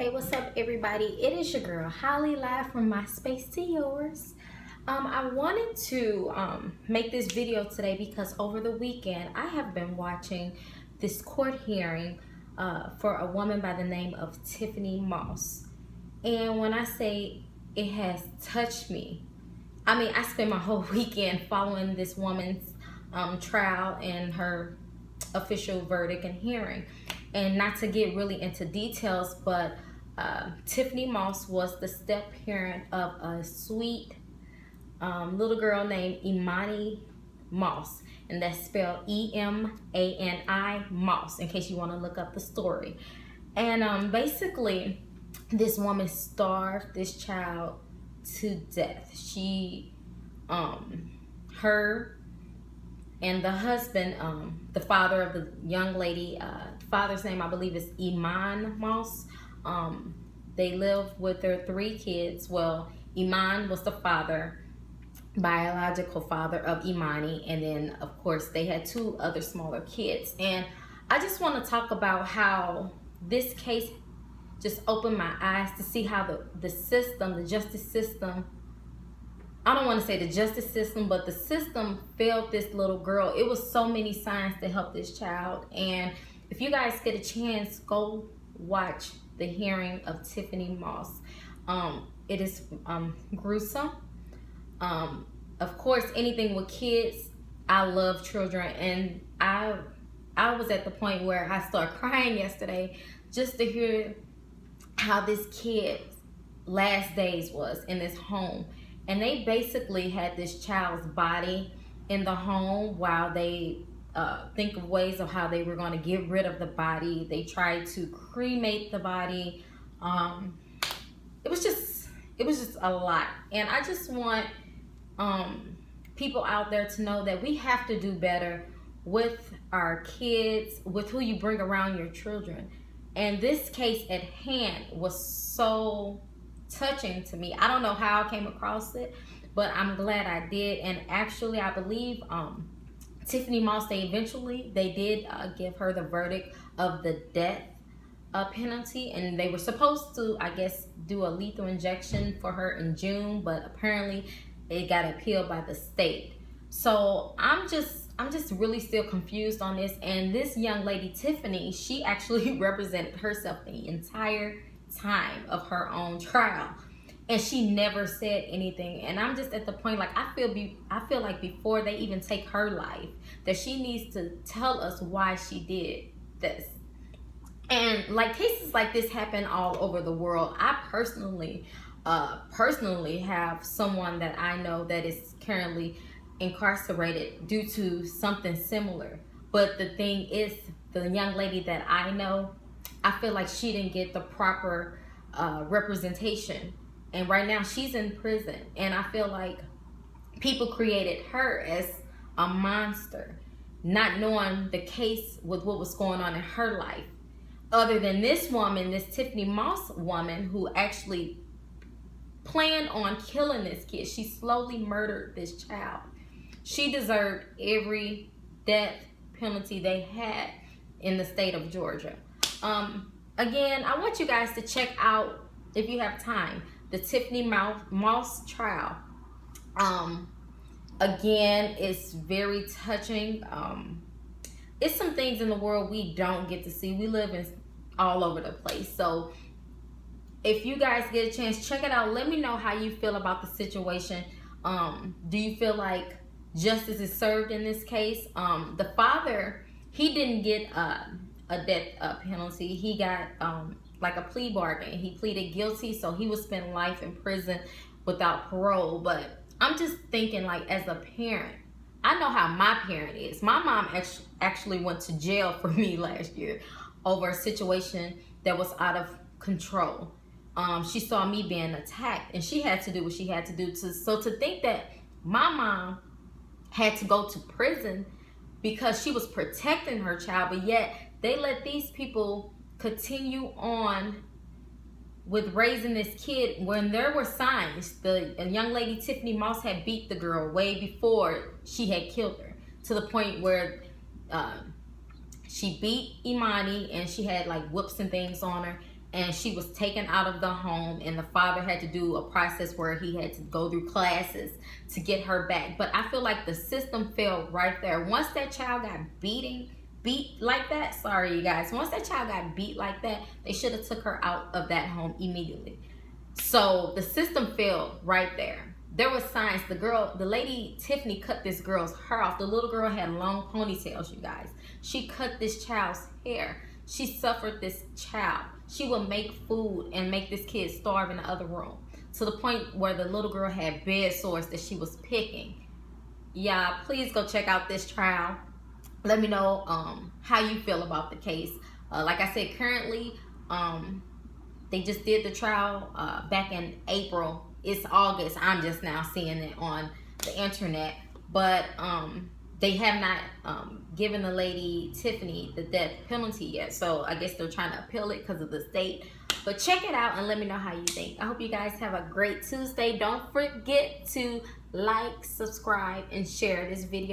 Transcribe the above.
Hey, what's up, everybody? It is your girl Holly, live from my space to yours. I wanted to make this video today because over the weekend I have been watching this court hearing for a woman by the name of Tiffany Moss. And when I say it has touched me, I mean, I spent my whole weekend following this woman's trial and her official verdict and hearing. And not to get really into details, but Tiffany Moss was the step parent of a sweet little girl named Emani Moss, and that's spelled E-M-A-N-I Moss, in case you want to look up the story. And basically, this woman starved this child to death. She, her and the husband, the father of the young lady, father's name I believe is Emani Moss. They live with their 3 kids. Well, Emani was the father, biological father of Emani, and then of course they had 2 other smaller kids. And I just want to talk about how this case just opened my eyes to see how the system, the justice system, I don't want to say the justice system, but the system failed this little girl. It was so many signs to help this child. And if you guys get a chance, go watch the hearing of Tiffany Moss. It is gruesome. Of course, anything with kids, I love children, and I was at the point where I started crying yesterday just to hear how this kid's last days was in this home. And they basically had this child's body in the home while they think of ways of how they were going to get rid of the body. They tried to cremate the body. It was just a lot. And I just want people out there to know that we have to do better with our kids, with who you bring around your children. And this case at hand was so touching to me. I don't know how I came across it, but I'm glad I did. And actually, I believe Tiffany Moss, they did give her the verdict of the death penalty, and they were supposed to, I guess, do a lethal injection for her in June, but apparently it got appealed by the state. So I'm just really still confused on this. And this young lady, Tiffany, she actually represented herself the entire time of her own trial, and she never said anything. And I'm just at the point, like, I feel like before they even take her life, that she needs to tell us why she did this. And like, cases like this happen all over the world. I personally have someone that I know that is currently incarcerated due to something similar. But the thing is, the young lady that I know, I feel like she didn't get the proper representation. And right now she's in prison. And I feel like people created her as a monster, not knowing the case with what was going on in her life. Other than this woman, this Tiffany Moss woman, who actually planned on killing this kid. She slowly murdered this child. She deserved every death penalty they had in the state of Georgia. Again, I want you guys to check out, if you have time, the Tiffany Moss trial. Again, it's very touching. It's some things in the world we don't get to see. We live in all over the place. So if you guys get a chance, check it out. Let me know how you feel about the situation. Do you feel like justice is served in this case? The father, he didn't get a death penalty. He got like a plea bargain. He pleaded guilty, so he would spend life in prison without parole. But I'm just thinking, like, as a parent, I know how my parent is. My mom actually went to jail for me last year over a situation that was out of control. She saw me being attacked, and she had to do what she had to do. So to think that my mom had to go to prison because she was protecting her child, but yet they let these people continue on with raising this kid when there were signs. The young lady Tiffany Moss had beat the girl way before she had killed her, to the point where she beat Emani, and she had like whips and things on her. and she was taken out of the home, and the father had to do a process where he had to go through classes to get her back. But I feel like the system failed right there. Once that child got beat like that, sorry you guys, once that child got beat like that, they should have took her out of that home immediately. So the system failed right there. There was signs. The lady Tiffany cut this girl's hair off. The little girl had long ponytails, you guys. She cut this child's hair. She suffered this child. She would make food and make this kid starve in the other room, to the point where the little girl had bed sores that she was picking. Yeah, please go check out this trial. Let me know how you feel about the case. Like I said, currently they just did the trial back in April. It's August. I'm just now seeing it on the internet, but they have not given the lady Tiffany the death penalty yet. So I guess they're trying to appeal it because of the state. But check it out and let me know how you think. I hope you guys have a great Tuesday. Don't forget to like, subscribe, and share this video.